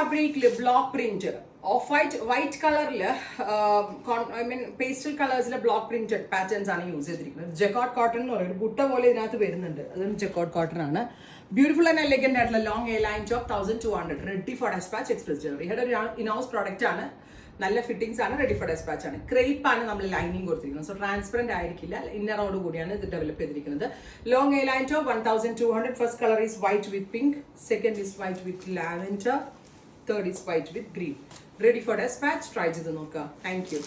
ഫാബ്രിക്കിൽ block print off white കളറിൽ pastel കളേഴ്സിലെ ബ്ലോക്ക് പ്രിന്റഡ് പാറ്റേൺസ് ആണ് യൂസ് ചെയ്തിരിക്കുന്നത്. ജക്കോട്ട് കോട്ടൺ എന്ന് പറയുന്നത് ബുട്ട പോലെ ഇതിനകത്ത് വരുന്നുണ്ട്. അതും ജക്കോട്ട് കോട്ടൺ ആണ്. ബ്യൂട്ടിഫുൾ ആൻഡ് എലഗന്റ് ആയിട്ടുള്ള long A line top 1200 ready for despatch express delivery. ഇവിടെ ഒരു ഇനൗസ് പ്രോഡക്റ്റ് ആണ്. നല്ല ഫിറ്റിംഗ്സ് ആണ്, റെഡി ഫോർ ഡെസ്പാച്ച് ആണ്. ക്രേപ്പ് ആണ് നമ്മൾ ലൈനിങ് കൊടുത്തിരിക്കുന്നത്. സോ ട്രാൻസ്പെറന്റ് ആയിരിക്കില്ല. ഇന്നറോട് കൂടിയാണ് ഇത് ഡെവലപ്പ് ചെയ്തിരിക്കുന്നത്. Long A line top 1200. First colour is white with pink, second is white with lavender, third is white with green. Ready for despatch. Try ചെയ്ത് നോക്കുക. Thank U.